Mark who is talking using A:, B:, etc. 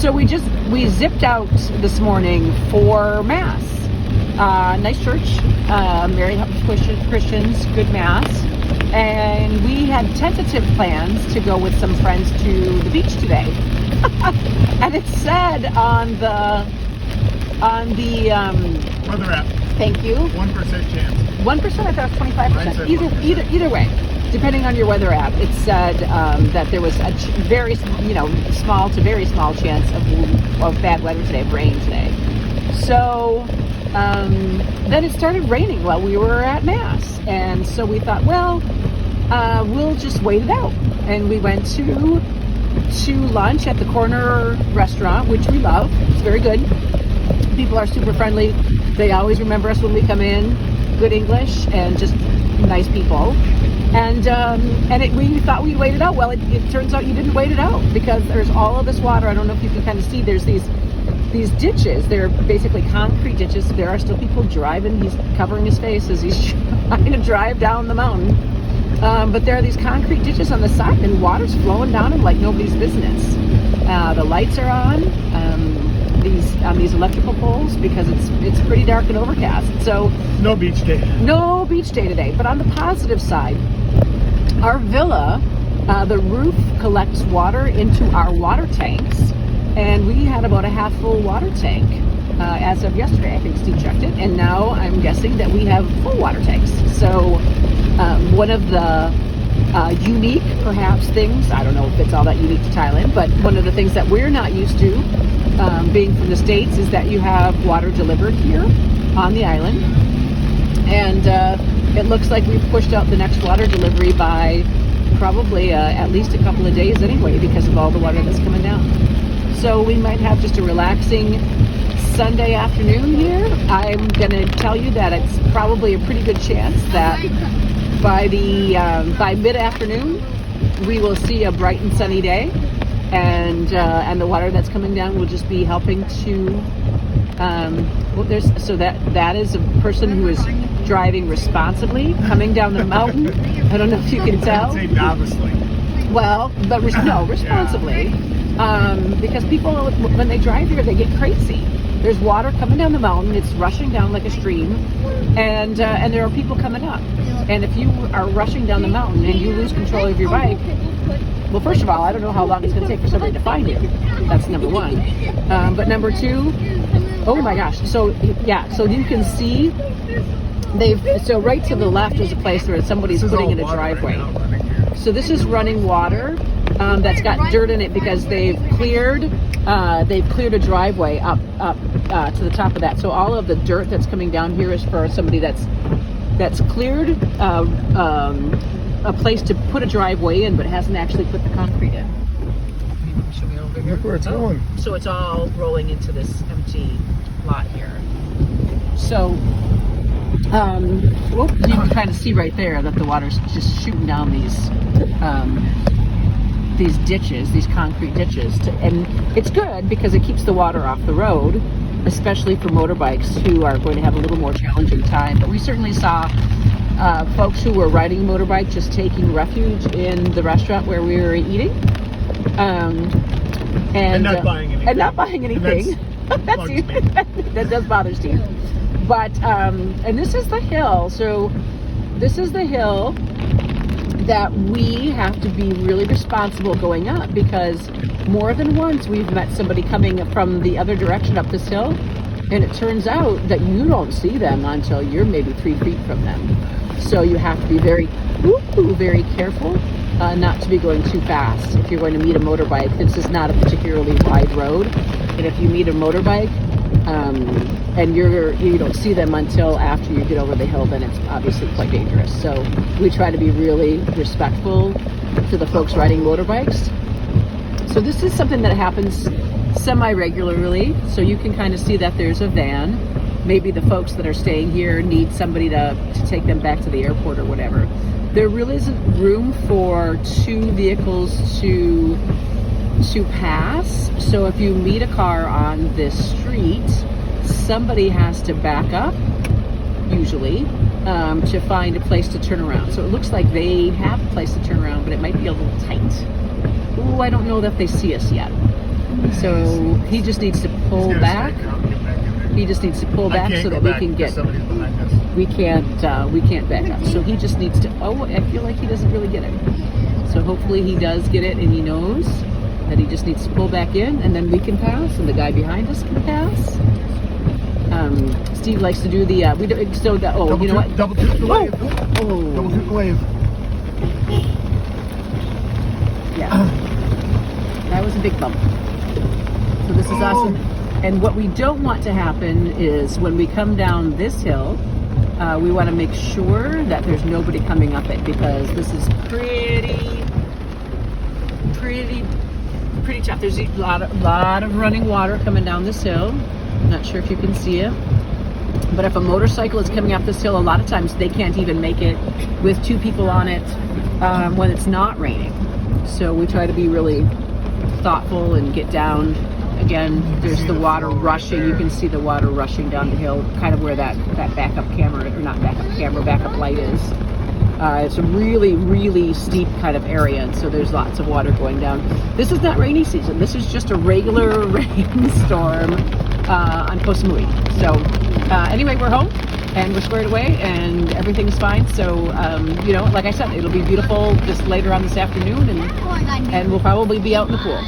A: So we zipped out this morning for Mass. Nice church, Mary helps Christians, good Mass. And we had tentative plans to go with some friends to the beach today. And it said on the
B: weather app.
A: Thank you.
B: 1% chance.
A: 1%. I thought it was 25%. Either way, depending on your weather app, it said that there was a very small to very small chance of bad weather today, of rain today. So then it started raining while we were at Mass, and so we thought, well, we'll just wait it out. And we went to lunch at the corner restaurant, which we love. It's very good. People are super friendly. They always remember us when we come in. Good English and just nice people. And we thought we'd wait it out. Well, it turns out you didn't wait it out, because there's all of this water. I don't know if you can kind of see. There's these ditches. They're basically concrete ditches. There are still people driving. He's covering his face as he's trying to drive down the mountain. But there are these concrete ditches on the side, and water's flowing down them like nobody's business. The lights are on these electrical poles, because it's pretty dark and overcast. So
B: no beach day.
A: No beach day today. But on the positive side, our villa, the roof collects water into our water tanks, and we had about a half full water tank as of yesterday. I think Steve checked it, and now I'm guessing that we have full water tanks. So one of the unique, perhaps, things, I don't know if it's all that unique to Thailand, but one of the things that we're not used to, being from the States, is that you have water delivered here on the island. And it looks like we've pushed out the next water delivery by probably at least a couple of days anyway, because of all the water that's coming down. So we might have just a relaxing Sunday afternoon here. I'm going to tell you that it's probably a pretty good chance that by mid-afternoon we will see a bright and sunny day, and the water that's coming down will just be helping to that is a person who is driving responsibly, coming down the mountain. I don't know if you can tell.
B: I'd say novicely.
A: Well, but responsibly. Because people, when they drive here, they get crazy. There's water coming down the mountain. It's rushing down like a stream, and there are people coming up. And if you are rushing down the mountain and you lose control of your bike, well, first of all, I don't know how long it's going to take for somebody to find you. That's number one. But number two, oh my gosh. So you can see so right to the left is a place where somebody's putting in a driveway. So this is running water that's got dirt in it, because they've cleared a driveway up to the top of that. So all of the dirt that's coming down here is for somebody that's cleared a place to put a driveway in, but hasn't actually put the concrete in. Show me over here.
B: Look where it's going.
A: So it's all rolling into this empty lot here. So you can kind of see right there that the water's just shooting down these ditches, these concrete ditches, and it's good because it keeps the water off the road, especially for motorbikes who are going to have a little more challenging time. But we certainly saw folks who were riding a motorbike just taking refuge in the restaurant where we were eating, and
B: not buying anything.
A: And not buying anything. That does bother Steve. But and this is the hill. So this is the hill that we have to be really responsible going up, because more than once we've met somebody coming from the other direction up this hill, and it turns out that you don't see them until you're maybe 3 feet from them. So you have to be very careful not to be going too fast. If you're going to meet a motorbike, this is not a particularly wide road, and if you meet a motorbike and you don't see them until after you get over the hill, then it's obviously quite dangerous. So we try to be really respectful to the folks riding motorbikes. So this is something that happens semi-regularly. So you can kind of see that there's a van. Maybe the folks that are staying here need somebody to take them back to the airport or whatever. There really isn't room for 2 vehicles to pass. So if you meet a car on this street, somebody has to back up, usually, to find a place to turn around. So it looks like they have a place to turn around, but it might be a little tight. Ooh, I don't know that they see us yet. So he just needs to pull
B: He's gonna
A: back.
B: straighten out and get back in there.
A: He just needs to pull
B: I
A: back
B: can't
A: so
B: go
A: that we
B: back
A: can
B: because
A: get.
B: somebody's behind us.
A: We can't back up. So he just needs to. Oh, I feel like he doesn't really get it. So hopefully he does get it, and he knows that he just needs to pull back in, and then we can pass, and the guy behind us can pass. Steve likes to do the. We do, so the. Oh, you know what?
B: Double toot the wave.
A: Oh.
B: Double toot the wave.
A: Yeah. That was a big bump. So this is awesome. And what we don't want to happen is when we come down this hill, we want to make sure that there's nobody coming up it, because this is pretty tough. There's a lot of running water coming down this hill. Not sure if you can see it. But if a motorcycle is coming up this hill, a lot of times they can't even make it with two people on it when it's not raining. So we try to be really thoughtful and get down. Again, there's the water rushing. You can see the water rushing down the hill, kind of where that backup camera, or not backup camera, backup light is. It's a really steep kind of area, and so there's lots of water going down. This is not rainy season. This is just a regular rainstorm on Koh Samui. So anyway, we're home and we're squared away and everything's fine. So you know, like I said, it'll be beautiful just later on this afternoon, and we'll probably be out in the pool.